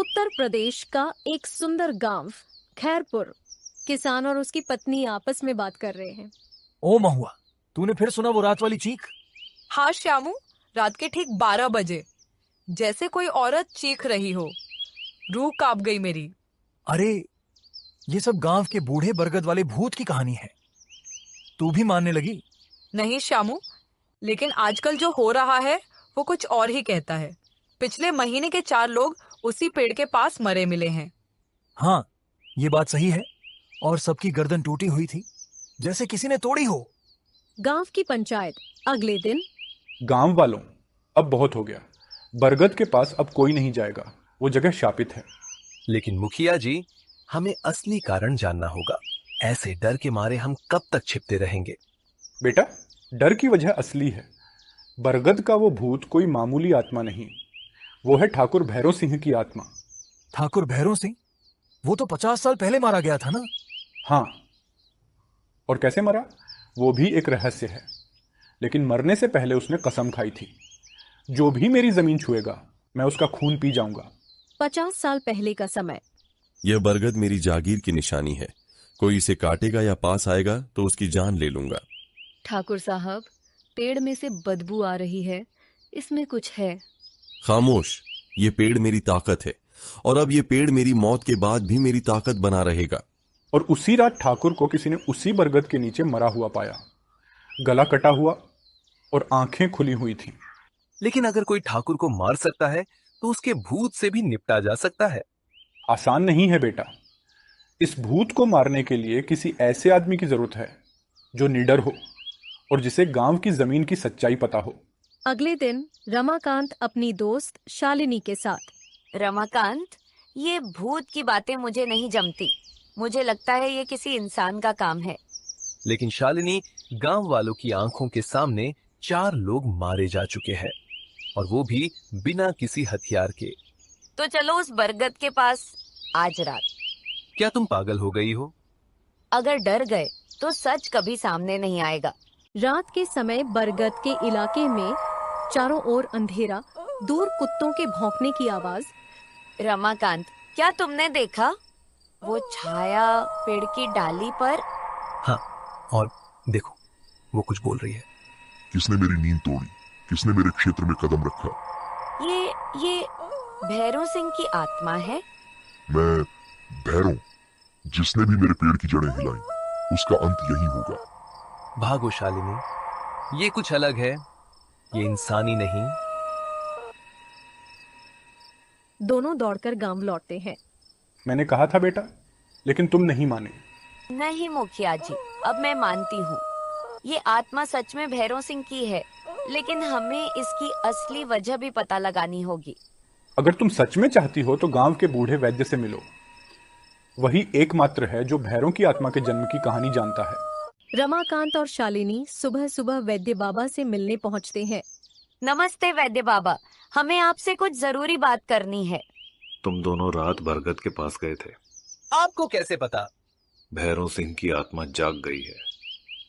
उत्तर प्रदेश का एक सुंदर गांव खैरपुर। किसान और उसकी पत्नी आपस में बात कर रहे हैं। ओ महुआ, तूने फिर सुना वो रात वाली चीख? हाँ श्यामू, रात के ठीक 12 बजे जैसे कोई औरत चीख रही हो। रूह कांप गई मेरी। अरे, ये सब गांव के बूढ़े बरगद वाले भूत की कहानी है। तू भी मानने लगी? नहीं श्यामू, लेकिन आजकल जो हो रहा है वो कुछ और ही कहता है। पिछले महीने के 4 लोग उसी पेड़ के पास मरे मिले हैं। हाँ, ये बात सही है। और सबकी गर्दन टूटी हुई थी, जैसे किसी ने तोड़ी हो। गांव की पंचायत। अगले दिन। गांव वालों, अब बहुत हो गया। बरगद के पास अब कोई नहीं जाएगा, वो जगह शापित है। लेकिन मुखिया जी, हमें असली कारण जानना होगा। ऐसे डर के मारे हम कब तक छिपते रहेंगे? बेटा, डर की वजह असली है। बरगद का वो भूत कोई मामूली आत्मा नहीं, वो है ठाकुर भैरव सिंह की आत्मा। ठाकुर भैरव सिंह? वो तो 50 साल पहले मारा गया था ना? हाँ, और कैसे मरा वो भी एक रहस्य है। लेकिन मरने से पहले उसने कसम खाई थी, जो भी मेरी जमीन छुएगा मैं उसका खून पी जाऊंगा। 50 साल पहले का समय। यह बरगद मेरी जागीर की निशानी है। कोई इसे काटेगा या पास आएगा तो उसकी जान ले लूंगा। ठाकुर साहब, पेड़ में से बदबू आ रही है, इसमें कुछ है। खामोश, ये पेड़ मेरी ताकत है, और अब ये पेड़ मेरी मौत के बाद भी मेरी ताकत बना रहेगा। और उसी रात ठाकुर को किसी ने उसी बरगद के नीचे मरा हुआ पाया, गला कटा हुआ और आंखें खुली हुई थी। लेकिन अगर कोई ठाकुर को मार सकता है तो उसके भूत से भी निपटा जा सकता है। आसान नहीं है बेटा। इस भूत को मारने के लिए किसी ऐसे आदमी की जरूरत है जो निडर हो और जिसे गांव की जमीन की सच्चाई पता हो। अगले दिन रमाकांत अपनी दोस्त शालिनी के साथ। रमाकांत, ये भूत की बातें मुझे नहीं जमती। मुझे लगता है ये किसी इंसान का काम है। लेकिन शालिनी, गांव वालों की आंखों के सामने 4 लोग मारे जा चुके हैं, और वो भी बिना किसी हथियार के। तो चलो उस बरगद के पास आज रात। क्या तुम पागल हो गई हो? अगर डर गए तो सच कभी सामने नहीं आएगा। रात के समय बरगद के इलाके में चारों ओर अंधेरा, दूर कुत्तों के भौंकने की आवाज। रमाकांत, क्या तुमने देखा वो छाया पेड़ की डाली पर? हाँ, और देखो, वो कुछ बोल रही है। किसने मेरी नींद तोड़ी? किसने मेरे क्षेत्र में कदम रखा? ये भैरव सिंह की आत्मा है। मैं भैरव, जिसने भी मेरे पेड़ की जड़ें हिलाई, उसका अंत यही होगा। भागो शालिनी, ये कुछ अलग है, ये इंसानी नहीं। दोनों दौड़कर गांव लौटते हैं। मैंने कहा था बेटा, लेकिन तुम नहीं माने। नहीं मुखिया जी, अब मैं मानती हूँ। ये आत्मा सच में भैरव सिंह की है, लेकिन हमें इसकी असली वजह भी पता लगानी होगी। अगर तुम सच में चाहती हो तो गांव के बूढ़े वैद्य से मिलो। वही एकमात्र है जो भैरव की आत्मा के जन्म की कहानी जानता है। रमाकांत और शालिनी सुबह सुबह वैद्य बाबा से मिलने पहुंचते हैं। नमस्ते वैद्य बाबा, हमें आपसे कुछ जरूरी बात करनी है। तुम दोनों रात बरगद के पास गए थे। आपको कैसे पता? भैरव सिंह की आत्मा जाग गई है।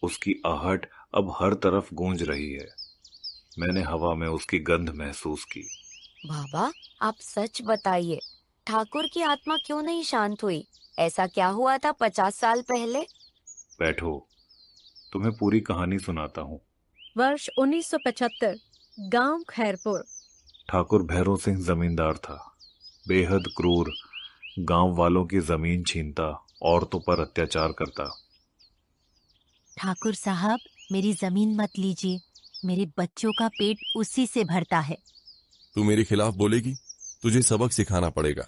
उसकी आहट अब हर तरफ गूंज रही है। मैंने हवा में उसकी गंध महसूस की। बाबा, आप सच बताइए, ठाकुर की आत्मा क्यों नहीं शांत हुई? ऐसा क्या हुआ था 50 साल पहले? बैठो, तुम्हें पूरी कहानी सुनाता हूँ। वर्ष 1975, गांव खैरपुर। ठाकुर भैरव सिंह जमींदार था, बेहद क्रूर, गांव वालों की जमीन छीनता, औरतों पर अत्याचार करता। ठाकुर साहब, मेरी जमीन मत लीजिए, मेरे बच्चों का पेट उसी से भरता है। तू मेरे खिलाफ बोलेगी? तुझे सबक सिखाना पड़ेगा।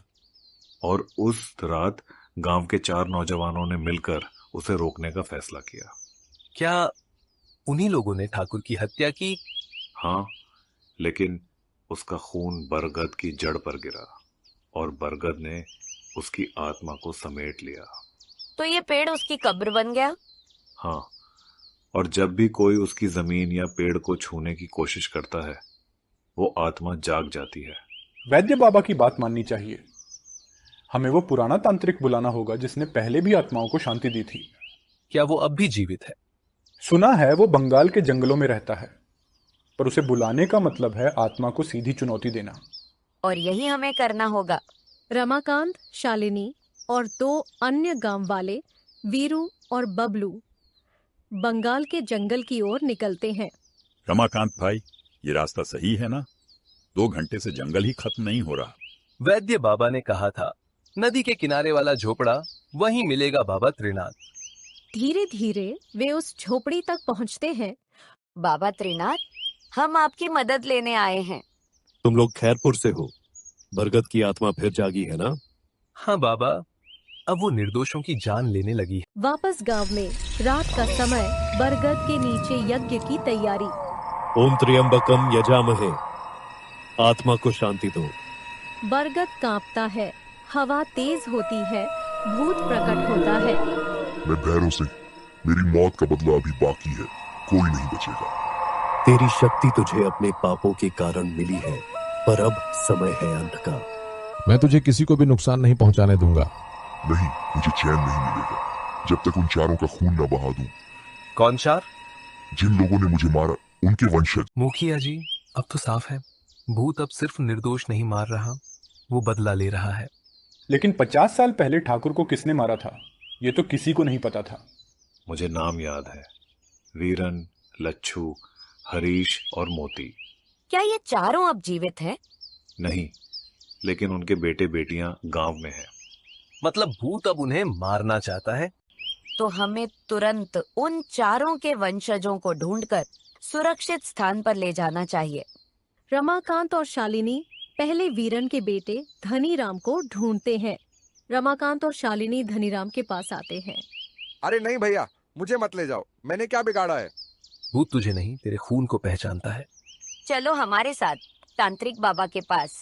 और उस रात गांव के 4 नौजवानों ने मिलकर उसे रोकने का फैसला किया। क्या उन्हीं लोगों ने ठाकुर की हत्या की? हाँ, लेकिन उसका खून बरगद की जड़ पर गिरा और बरगद ने उसकी आत्मा को समेट लिया। तो ये पेड़ उसकी कब्र बन गया? हाँ, और जब भी कोई उसकी जमीन या पेड़ को छूने की कोशिश करता है, वो आत्मा जाग जाती है। वैद्य बाबा की बात माननी चाहिए। हमें वो पुराना तांत्रिक बुलाना होगा जिसने पहले भी आत्माओं को शांति दी थी। क्या वो अब भी जीवित है? सुना है वो बंगाल के जंगलों में रहता है, पर उसे बुलाने का मतलब है आत्मा को सीधी चुनौती देना। और यही हमें करना होगा। रमाकांत, शालिनी और 2 अन्य गांव वाले वीरू और बबलू बंगाल के जंगल की ओर निकलते हैं। रमाकांत भाई, ये रास्ता सही है ना? 2 घंटे से जंगल ही खत्म नहीं हो रहा। वैद्य बाबा ने कहा था, नदी के किनारे वाला झोपड़ा, वहीं मिलेगा बाबा त्रिनाथ। धीरे धीरे वे उस झोपड़ी तक पहुंचते हैं। बाबा त्रिनाथ, हम आपकी मदद लेने आए हैं। तुम लोग खैरपुर से हो। बरगद की आत्मा फिर जागी है ना? हाँ बाबा, अब वो निर्दोषों की जान लेने लगी है। वापस गांव में रात का समय, बरगद के नीचे यज्ञ की तैयारी। ओम त्र्यंबकम यजामहे, आत्मा को शांति दो। बरगद कांपता है, हवा तेज होती है, भूत प्रकट होता है। मैं भैरों से, मेरी मौत का बदला अभी बाकी है, कोई नहीं बचेगा। तेरी शक्ति तुझे अपने पापों के कारण मिली है, पर अब समय है अंत का। मैं तुझे किसी को भी नुकसान नहीं पहुंचाने दूंगा। नहीं, मुझे चैन नहीं मिलेगा जब तक उन चारों का खून न बहा दूं। कौन 4? जिन लोगों ने मुझे मारा, उनके वंशज। मुखिया जी, अब तो साफ है, भूत अब सिर्फ निर्दोष नहीं मार रहा, वो बदला ले रहा है। लेकिन 50 साल पहले ठाकुर को किसने मारा था, ये तो किसी को नहीं पता था। मुझे नाम याद है, वीरन, लच्छू, हरीश और मोती। क्या ये चारों अब जीवित हैं? नहीं, लेकिन उनके बेटे बेटियां गांव में हैं। मतलब भूत अब उन्हें मारना चाहता है? तो हमें तुरंत उन चारों के वंशजों को ढूंढकर सुरक्षित स्थान पर ले जाना चाहिए। रमाकांत और शालिनी पहले वीरन के बेटे धनीराम को ढूंढते हैं। रमाकांत और शालिनी धनीराम के पास आते हैं। अरे नहीं भैया, मुझे मत ले जाओ, मैंने क्या बिगाड़ा है? भूत तुझे नहीं, तेरे खून को पहचानता है। चलो हमारे साथ तांत्रिक बाबा के पास।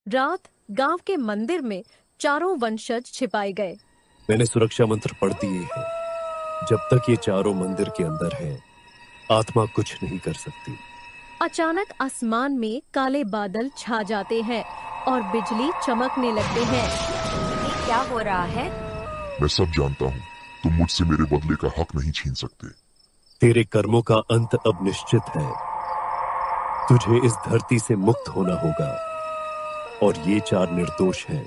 रात गांव के मंदिर में चारों वंशज छिपाए गए। मैंने सुरक्षा मंत्र पढ़ दिए हैं। जब तक ये चारों मंदिर के अंदर हैं, आत्मा कुछ नहीं कर सकती। अचानक आसमान में काले बादल छा जाते हैं और बिजली चमकने लगते हैं। ये क्या हो रहा है? मैं सब जानता हूँ, तुम मुझसे मेरे बदले का हक नहीं छीन सकते। तेरे कर्मों का अंत अब निश्चित है। तुझे इस धरती से मुक्त होना होगा, और ये 4 निर्दोष हैं।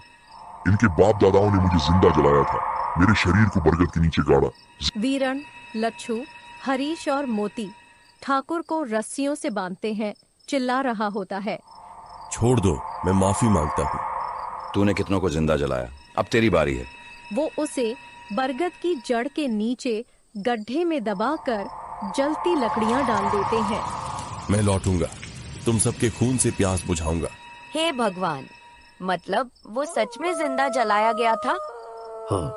इनके बाप दादाओं ने मुझे जिंदा जलाया था, मेरे शरीर को बरगद के नीचे गाड़ा। वीरन, लच्छू, हरीश और मोती ठाकुर को रस्सियों से बांधते हैं। चिल्ला रहा होता है, छोड़ दो, मैं माफी मांगता हूँ। तूने कितनों को जिंदा जलाया, अब तेरी बारी है। वो उसे बरगद की जड़ के नीचे गड्ढे में दबाकर जलती लकड़ियां डाल देते हैं। मैं लौटूंगा, तुम सबके खून से प्यास बुझाऊंगा। हे भगवान, मतलब वो सच में जिंदा जलाया गया था? हाँ,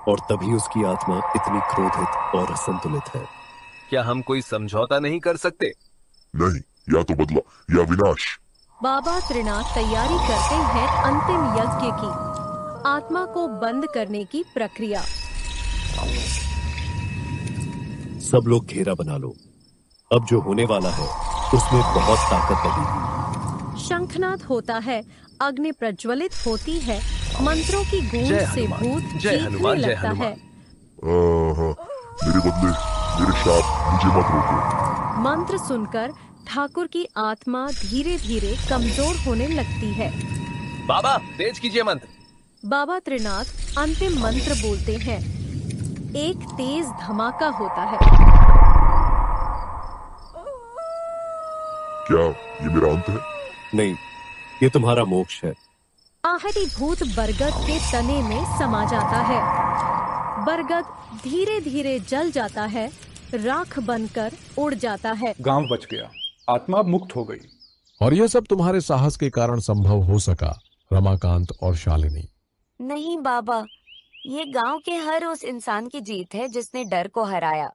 और तभी उसकी आत्मा इतनी क्रोधित और असंतुलित है। क्या हम कोई समझौता नहीं कर सकते? नहीं, या तो बदला या विनाश। बाबा त्रिनाथ तैयारी करते हैं अंतिम यज्ञ की, आत्मा को बंद करने की प्रक्रिया। सब लोग घेरा बना लो, अब जो होने वाला है उसमें बहुत ताकत लगेगी। शंखनाद होता है, अग्नि प्रज्वलित होती है, मंत्रों की गूंज से भूत चीखने लगता है। मेरे बदले, मेरे शाप, मुझे मत रोको। मंत्र सुनकर ठाकुर की आत्मा धीरे धीरे कमजोर होने लगती है। बाबा, तेज कीजिए मंत्र। बाबा त्रिनाथ अंतिम मंत्र बोलते हैं। एक तेज धमाका होता है। क्या ये मेरा अंत है? नहीं, ये तुम्हारा मोक्ष है। आहटी भूत बरगद के तने में समा जाता है। बरगद धीरे धीरे जल जाता है, राख बनकर उड़ जाता है। गांव बच गया, आत्मा अब मुक्त हो गई। और यह सब तुम्हारे साहस के कारण संभव हो सका, रमाकांत और शालिनी। नहीं बाबा, ये गांव के हर उस इंसान की जीत है जिसने डर को हराया।